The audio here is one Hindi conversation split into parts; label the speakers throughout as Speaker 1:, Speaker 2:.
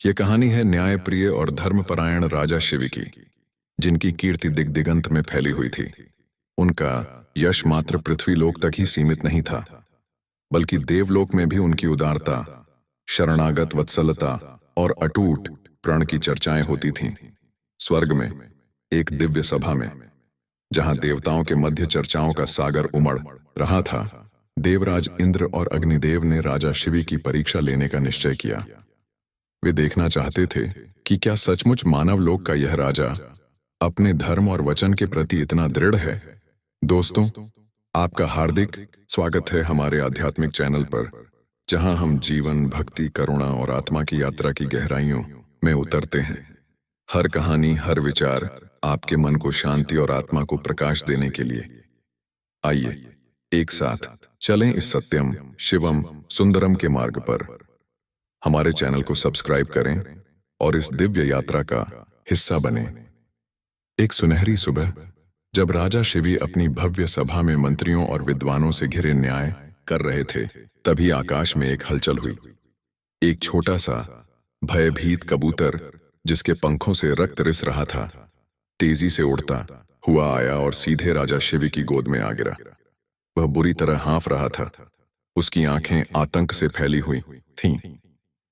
Speaker 1: ये कहानी है न्यायप्रिय और धर्मपरायण राजा शिवी की, जिनकी कीर्ति दिग्दिगंत में फैली हुई थी। उनका यश मात्र पृथ्वीलोक तक ही सीमित नहीं था, बल्कि देवलोक में भी उनकी उदारता, शरणागत वत्सलता और अटूट प्रण की चर्चाएं होती थीं। स्वर्ग में एक दिव्य सभा में, जहां देवताओं के मध्य चर्चाओं का सागर उमड़ रहा था, देवराज इंद्र और अग्निदेव ने राजा शिवी की परीक्षा लेने का निश्चय किया। वे देखना चाहते थे कि क्या सचमुच मानव लोक का यह राजा अपने धर्म और वचन के प्रति इतना दृढ़ है। दोस्तों, आपका हार्दिक स्वागत है हमारे आध्यात्मिक चैनल पर, जहां हम जीवन, भक्ति, करुणा और आत्मा की यात्रा की गहराइयों में उतरते हैं। हर कहानी, हर विचार आपके मन को शांति और आत्मा को प्रकाश देने के लिए। आइए एक साथ चलें इस सत्यम, शिवम, सुंदरम के मार्ग पर। हमारे चैनल को सब्सक्राइब करें और इस दिव्य यात्रा का हिस्सा बनें। एक सुनहरी सुबह, जब राजा शिवी अपनी भव्य सभा में मंत्रियों और विद्वानों से घिरे न्याय कर रहे थे, तभी आकाश में एक हलचल हुई। एक छोटा सा भयभीत कबूतर, जिसके पंखों से रक्त रिस रहा था, तेजी से उड़ता हुआ आया और सीधे राजा शिवी की गोद में आ गिरा। वह बुरी तरह हाँफ रहा था। उसकी आंखें आतंक से फैली हुई थीं।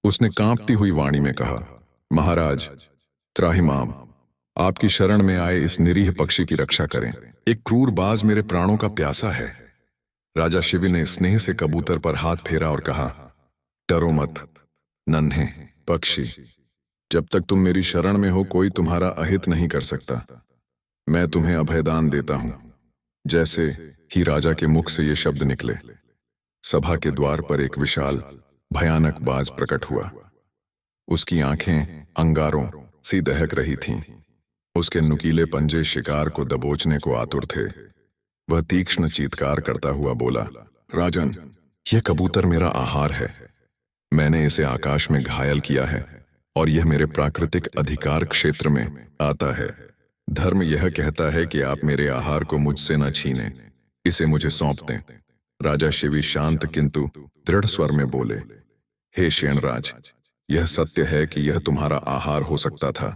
Speaker 1: उसने कांपती हुई वाणी में कहा, महाराज, त्राहिमाम, आपकी शरण में आए इस निरीह पक्षी की रक्षा करें। एक क्रूर बाज मेरे प्राणों का प्यासा है। राजा शिवी ने स्नेह से कबूतर पर हाथ फेरा और कहा, डरो मत नन्हे पक्षी, जब तक तुम मेरी शरण में हो कोई तुम्हारा अहित नहीं कर सकता। मैं तुम्हें अभयदान देता हूं। जैसे ही राजा के मुख से ये शब्द निकले, सभा के द्वार पर एक विशाल भयानक बाज प्रकट हुआ। उसकी आंखें अंगारों सी दहक रही थीं। उसके नुकीले पंजे शिकार को दबोचने को आतुर थे। वह तीक्ष्ण चीत्कार करता हुआ बोला, राजन, यह कबूतर मेरा आहार है। मैंने इसे आकाश में घायल किया है और यह मेरे प्राकृतिक अधिकार क्षेत्र में आता है। धर्म यह कहता है कि आप मेरे आहार को मुझसे न छीनें, इसे मुझे सौंप दें। राजा शिवी शांत किंतु दृढ़ स्वर में बोले, हे शेणराज, यह सत्य है कि यह तुम्हारा आहार हो सकता था,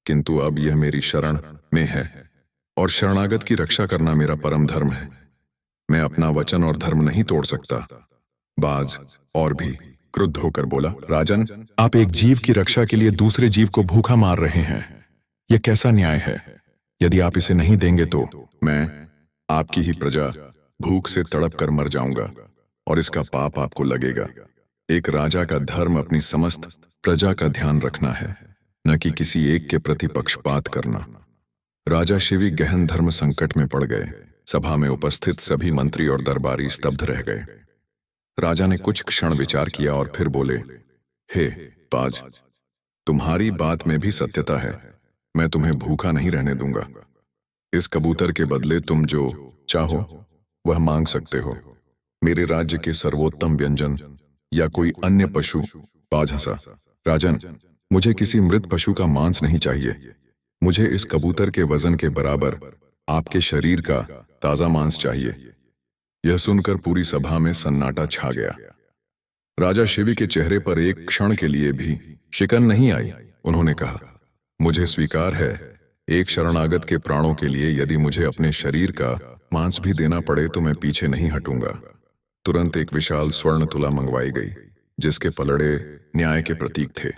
Speaker 1: किंतु अब यह मेरी शरण में है और शरणागत की रक्षा करना मेरा परम धर्म है। मैं अपना वचन और धर्म नहीं तोड़ सकता। बाज और भी क्रुद्ध होकर बोला, राजन, आप एक जीव की रक्षा के लिए दूसरे जीव को भूखा मार रहे हैं। यह कैसा न्याय है? यदि आप इसे नहीं देंगे तो मैं, आपकी ही प्रजा, भूख से तड़प कर मर जाऊंगा और इसका पाप आपको लगेगा। एक राजा का धर्म अपनी समस्त प्रजा का ध्यान रखना है, न कि किसी एक के प्रति पक्षपात करना। राजा शिवी गहन धर्म संकट में पड़ गए। सभा में उपस्थित सभी मंत्री और दरबारी स्तब्ध रह गए। राजा ने कुछ क्षण विचार किया और फिर बोले, हे बाज, तुम्हारी बात में भी सत्यता है। मैं तुम्हें भूखा नहीं रहने दूंगा। इस कबूतर के बदले तुम जो चाहो वह मांग सकते हो। मेरे राज्य के सर्वोत्तम व्यंजन या कोई अन्य पशु। बाज हंसा, राजन, मुझे किसी मृत पशु का मांस नहीं चाहिए। मुझे इस कबूतर के वजन के बराबर आपके शरीर का ताजा मांस चाहिए। यह सुनकर पूरी सभा में सन्नाटा छा गया। राजा शिवी के चेहरे पर एक क्षण के लिए भी शिकन नहीं आई। उन्होंने कहा, मुझे स्वीकार है, एक शरणागत के प्राणों के लिए यदि मुझे अपने शरीर का मांस भी देना पड़े तो मैं पीछे नहीं हटूंगा। तुरंत एक विशाल स्वर्ण तुला मंगवाई गई, जिसके पलड़े न्याय के प्रतीक थे।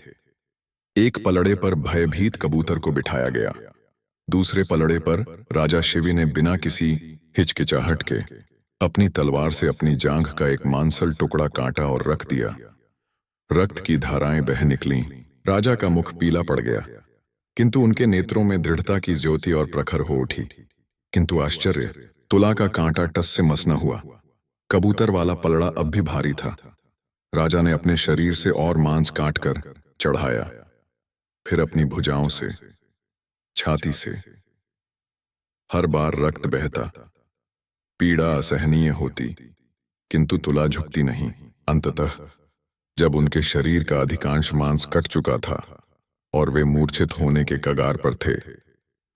Speaker 1: एक पलड़े पर भयभीत कबूतर को बिठाया गया। दूसरे पलड़े पर राजा शिवी ने बिना किसी हिचकिचाहट के अपनी तलवार से अपनी जांघ का एक मांसल टुकड़ा काटा और रख दिया। रक्त की धाराएं बह निकलीं। राजा का मुख पीला पड़ गया, किंतु उनके नेत्रों में दृढ़ता की ज्योति और प्रखर हो उठी। किंतु आश्चर्य, तुला का कांटा टस से मस न हुआ। कबूतर वाला पलड़ा अब भी भारी था। राजा ने अपने शरीर से और मांस काटकर चढ़ाया, फिर अपनी भुजाओं से, छाती से। हर बार रक्त बहता, पीड़ा असहनीय होती, किंतु तुला झुकती नहीं। अंततः जब उनके शरीर का अधिकांश मांस कट चुका था और वे मूर्छित होने के कगार पर थे,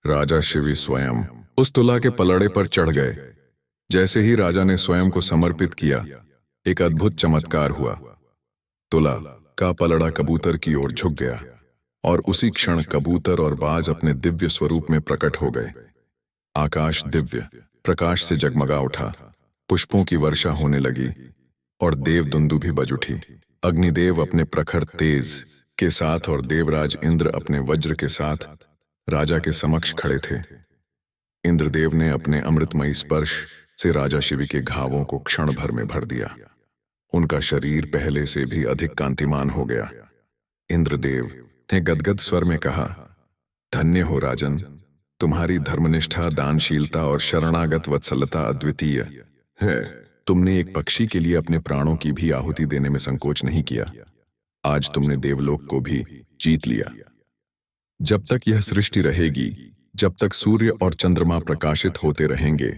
Speaker 1: राजा शिवी स्वयं उस तुला के पलड़े पर चढ़ गए। जैसे ही राजा ने स्वयं को समर्पित किया, एक अद्भुत चमत्कार हुआ। तुला का पलड़ा कबूतर की ओर झुक गया और उसी क्षण कबूतर और बाज अपने दिव्य स्वरूप में प्रकट हो गए। आकाश दिव्य प्रकाश से जगमगा उठा, पुष्पों की वर्षा होने लगी और देव दुंदुभी बज उठी। अग्निदेव अपने प्रखर तेज के साथ और देवराज इंद्र अपने वज्र के साथ राजा के समक्ष खड़े थे। इंद्रदेव ने अपने अमृतमयी स्पर्श से राजा शिव के घावों को क्षण भर में भर दिया। उनका शरीर पहले से भी अधिक कांतिमान हो गया। इंद्रदेव ने गदगद स्वर में कहा, धन्य हो राजन, तुम्हारी धर्मनिष्ठा, दानशीलता और शरणागत वत्सलता अद्वितीय है। तुमने एक पक्षी के लिए अपने प्राणों की भी आहुति देने में संकोच नहीं किया। आज तुमने देवलोक को भी जीत लिया। जब तक यह सृष्टि रहेगी, जब तक सूर्य और चंद्रमा प्रकाशित होते रहेंगे,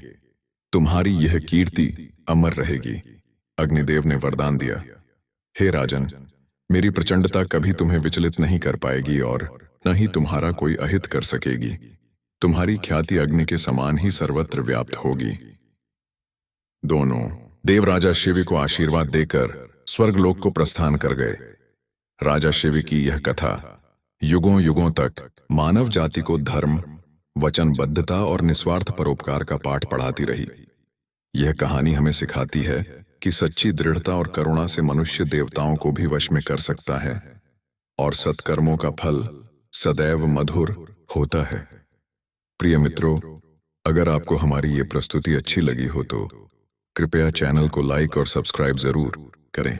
Speaker 1: तुम्हारी यह कीर्ति अमर रहेगी। अग्निदेव ने वरदान दिया, हे राजन, मेरी प्रचंडता कभी तुम्हें विचलित नहीं कर पाएगी और न ही तुम्हारा कोई अहित कर सकेगी। तुम्हारी ख्याति अग्नि के समान ही सर्वत्र व्याप्त होगी। दोनों देव राजा शिव को आशीर्वाद देकर स्वर्गलोक को प्रस्थान कर गए। राजा शिव की यह कथा युगों युगों तक मानव जाति को धर्म, वचनबद्धता और निस्वार्थ परोपकार का पाठ पढ़ाती रही। यह कहानी हमें सिखाती है कि सच्ची दृढ़ता और करुणा से मनुष्य देवताओं को भी वश में कर सकता है और सत्कर्मों का फल सदैव मधुर होता है। प्रिय मित्रों, अगर आपको हमारी ये प्रस्तुति अच्छी लगी हो तो कृपया चैनल को लाइक और सब्सक्राइब जरूर करें।